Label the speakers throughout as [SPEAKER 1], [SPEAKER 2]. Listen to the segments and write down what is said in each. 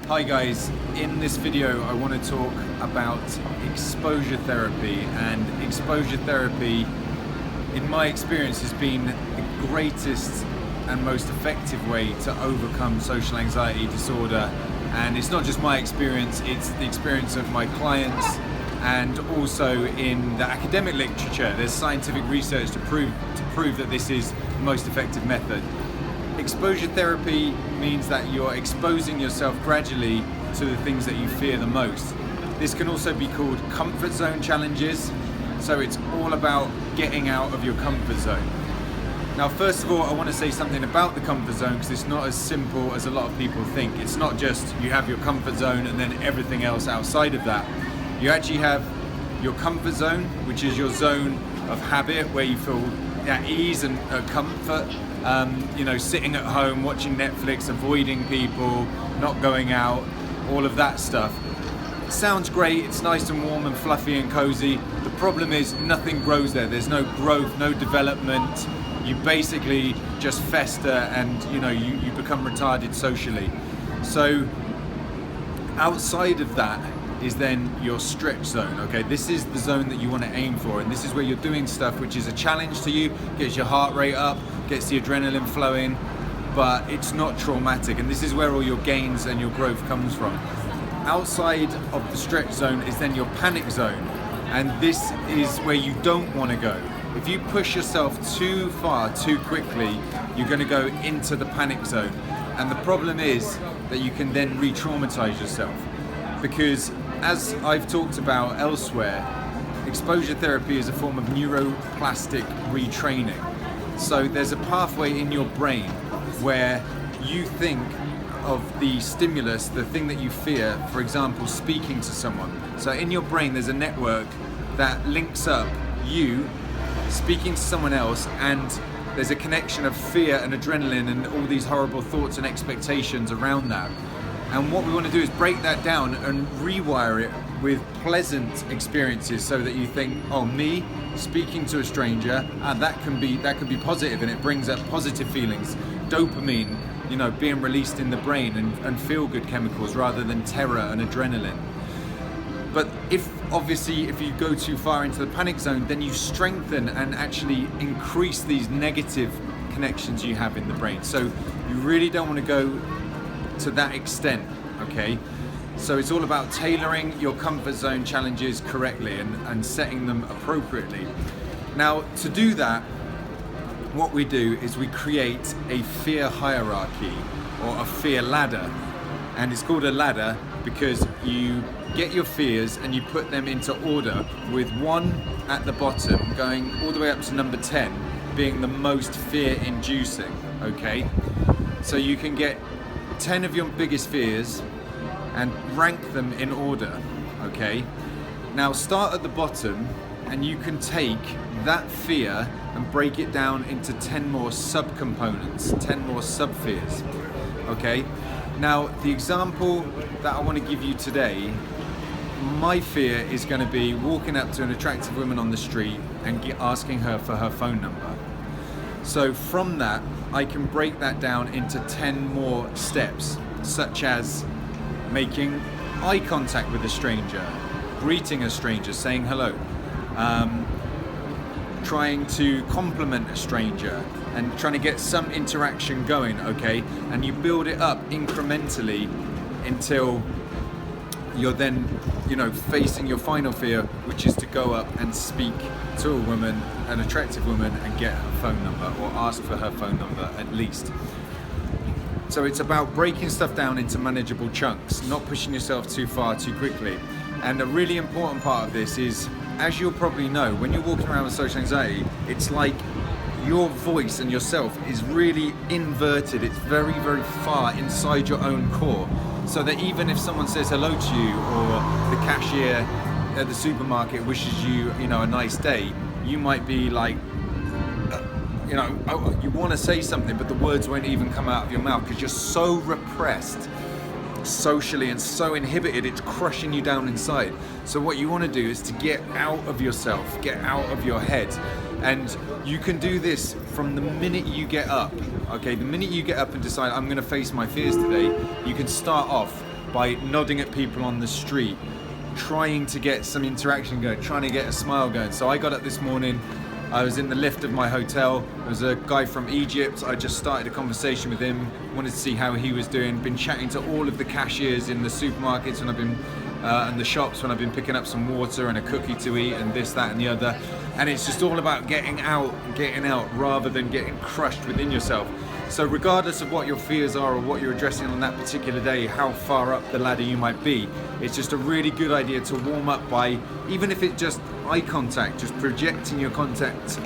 [SPEAKER 1] Hi guys, in this video I want to talk about exposure therapy, and exposure therapy in my experience has been the greatest and most effective way to overcome social anxiety disorder. And it's not just my experience, it's the experience of my clients, and also in the academic literature there's scientific research to prove that this is the most effective method. Exposure therapy means that you're exposing yourself gradually to the things that you fear the most. This can also be called comfort zone challenges. So it's all about getting out of your comfort zone. Now, first of all, I want to say something about the comfort zone, because it's not as simple as a lot of people think. It's not just you have your comfort zone and then everything else outside of that. You actually have your comfort zone, which is your zone of habit where you feel at ease and comfort. Sitting at home, watching Netflix, avoiding people, not going out, all of that stuff. It sounds great, it's nice and warm and fluffy and cozy. The problem is nothing grows there. There's no growth, no development. You basically just fester and you become retarded socially. So outside of that is then your stretch zone. Okay, this is the zone that you want to aim for, and this is where you're doing stuff which is a challenge to you, gets your heart rate up, gets the adrenaline flowing, but it's not traumatic, and this is where all your gains and your growth comes from. Outside of the stretch zone is then your panic zone, and this is where you don't want to go. If you push yourself too far too quickly, you're going to go into the panic zone, and the problem is that you can then re-traumatize yourself, because as I've talked about elsewhere, exposure therapy is a form of neuroplastic retraining. So there's a pathway in your brain where you think of the stimulus, the thing that you fear, for example, speaking to someone. So in your brain there's a network that links up you speaking to someone else, and there's a connection of fear and adrenaline and all these horrible thoughts and expectations around that. And what we want to do is break that down and rewire it with pleasant experiences, so that you think, oh, me speaking to a stranger, that can be positive, and it brings up positive feelings, dopamine, being released in the brain, and feel good chemicals rather than terror and adrenaline. But if you go too far into the panic zone, then you strengthen and actually increase these negative connections you have in the brain. So you really don't want to go to that extent, okay? So it's all about tailoring your comfort zone challenges correctly and setting them appropriately. Now, to do that, what we do is we create a fear hierarchy, or a fear ladder. And it's called a ladder because you get your fears and you put them into order, with 1 at the bottom going all the way up to number 10 being the most fear-inducing, okay? So you can get 10 of your biggest fears and rank them in order, okay? Now start at the bottom, and you can take that fear and break it down into 10 more subcomponents, 10 more sub-fears, okay? Now the example that I want to give you today, my fear is going to be walking up to an attractive woman on the street and asking her for her phone number. So from that, I can break that down into 10 more steps, such as making eye contact with a stranger, greeting a stranger, saying hello, trying to compliment a stranger, and trying to get some interaction going, okay? And you build it up incrementally until you're then, facing your final fear, which is to go up and speak to a woman, an attractive woman, and get her phone number, or ask for her phone number at least. So it's about breaking stuff down into manageable chunks, not pushing yourself too far too quickly. And a really important part of this is, as you'll probably know, when you're walking around with social anxiety, it's like your voice and yourself is really inverted. It's very, very far inside your own core. So that even if someone says hello to you, or the cashier at the supermarket wishes you, a nice day, you might be like, you want to say something, but the words won't even come out of your mouth because you're so repressed socially and so inhibited, it's crushing you down inside. So what you want to do is to get out of yourself, get out of your head. And you can do this from the minute you get up, okay? The minute you get up and decide, I'm going to face my fears today, you can start off by nodding at people on the street, trying to get some interaction going, trying to get a smile going. So I got up this morning, I was in the lift of my hotel. There was a guy from Egypt. I just started a conversation with him, wanted to see how he was doing. Been chatting to all of the cashiers in the supermarkets when I've been, and the shops when I've been picking up some water and a cookie to eat and this, that and the other. And it's just all about getting out rather than getting crushed within yourself. So regardless of what your fears are or what you're addressing on that particular day, how far up the ladder you might be, it's just a really good idea to warm up by, even if it's just eye contact, just projecting your contact,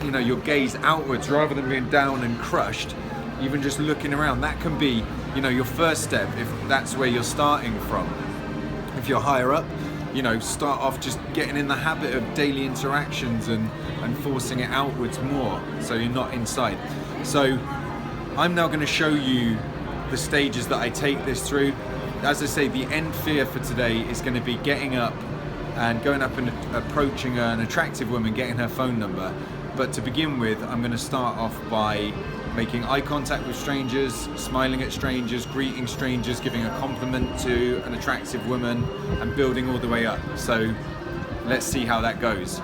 [SPEAKER 1] you know, your gaze outwards rather than being down and crushed, even just looking around. That can be, you know, your first step if that's where you're starting from. If you're higher up, you know, start off just getting in the habit of daily interactions and forcing it outwards more so you're not inside. So I'm now going to show you the stages that I take this through. As I say, the end fear for today is going to be getting up and going up and approaching an attractive woman, getting her phone number. But to begin with, I'm going to start off by making eye contact with strangers, smiling at strangers, greeting strangers, giving a compliment to an attractive woman, and building all the way up. So let's see how that goes.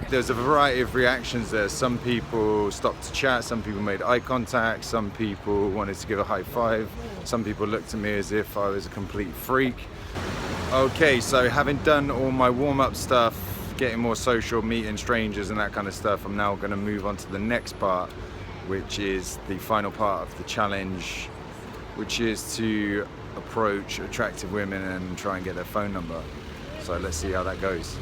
[SPEAKER 1] There's a variety of reactions there. Some people stopped to chat, some people made eye contact, some people wanted to give a high five, some people looked at me as if I was a complete freak. Okay, so having done all my warm-up stuff, getting more social, meeting strangers and that kind of stuff, I'm now going to move on to the next part, which is the final part of the challenge, which is to approach attractive women and try and get their phone number. So let's see how that goes.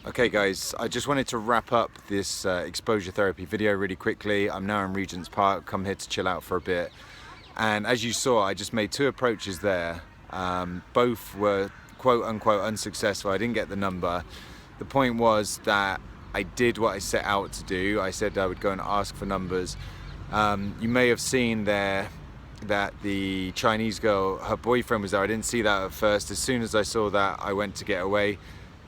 [SPEAKER 1] Okay guys, I just wanted to wrap up this exposure therapy video really quickly. I'm now in Regent's Park, come here to chill out for a bit. And as you saw, I just made 2 approaches there. Both were quote unquote unsuccessful. I didn't get the number. The point was that I did what I set out to do. I said I would go and ask for numbers. You may have seen there that the Chinese girl, her boyfriend was there. I didn't see that at first. As soon as I saw that, I went to get away.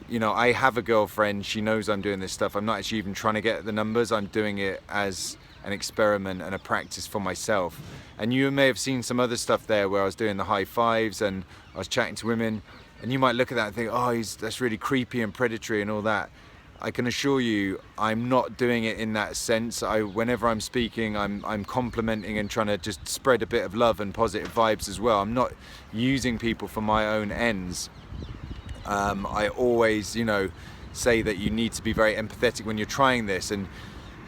[SPEAKER 1] You know, I have a girlfriend, she knows I'm doing this stuff. I'm not actually even trying to get the numbers, I'm doing it as an experiment and a practice for myself. And you may have seen some other stuff there where I was doing the high fives and I was chatting to women, and you might look at that and think, oh, that's really creepy and predatory and all that. I can assure you, I'm not doing it in that sense. Whenever I'm speaking, I'm complimenting and trying to just spread a bit of love and positive vibes as well. I'm not using people for my own ends. I always, you know, say that you need to be very empathetic when you're trying this, and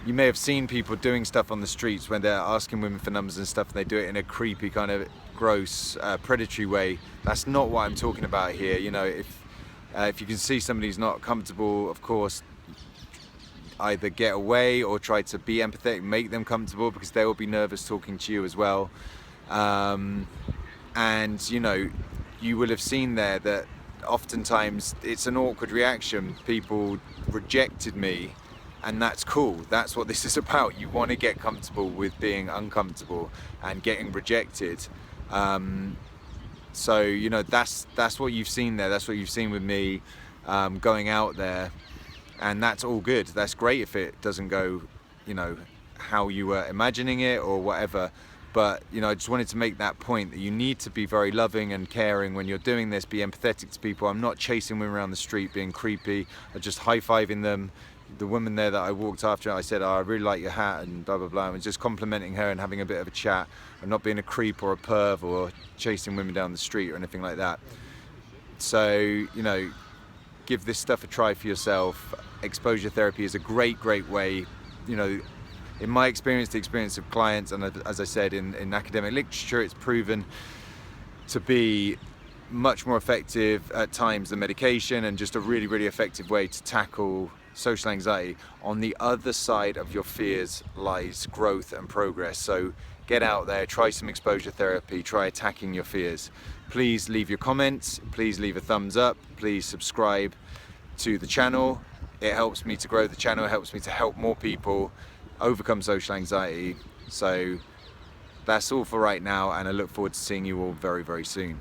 [SPEAKER 1] you may have seen people doing stuff on the streets when they're asking women for numbers and stuff, and they do it in a creepy kind of gross, predatory way. That's not what I'm talking about here. You know, if you can see somebody who's not comfortable, of course, either get away or try to be empathetic, make them comfortable, because they will be nervous talking to you as well. And you know, you will have seen there that oftentimes it's an awkward reaction. People rejected me, and that's cool. That's what this is about. You want to get comfortable with being uncomfortable and getting rejected. So you know, that's what you've seen there. That's what you've seen with me going out there, and that's all good. That's great if it doesn't go, you know, how you were imagining it or whatever. But you know, I just wanted to make that point that you need to be very loving and caring when you're doing this. Be empathetic to people. I'm not chasing women around the street being creepy. I'm just high-fiving them. The woman there that I walked after, I said, oh, I really like your hat and blah blah blah, and just complimenting her and having a bit of a chat. I'm not being a creep or a perv or chasing women down the street or anything like that. So you know, give this stuff a try for yourself. Exposure therapy is a great way. You know, in my experience, the experience of clients, and as I said, in academic literature, it's proven to be much more effective at times than medication, and just a really effective way to tackle social anxiety. On the other side of your fears lies growth and progress. So get out there, try some exposure therapy, try attacking your fears. Please leave your comments, please leave a thumbs up, please subscribe to the channel. It helps me to grow the channel, it helps me to help more people overcome social anxiety. So that's all for right now, and I look forward to seeing you all very soon.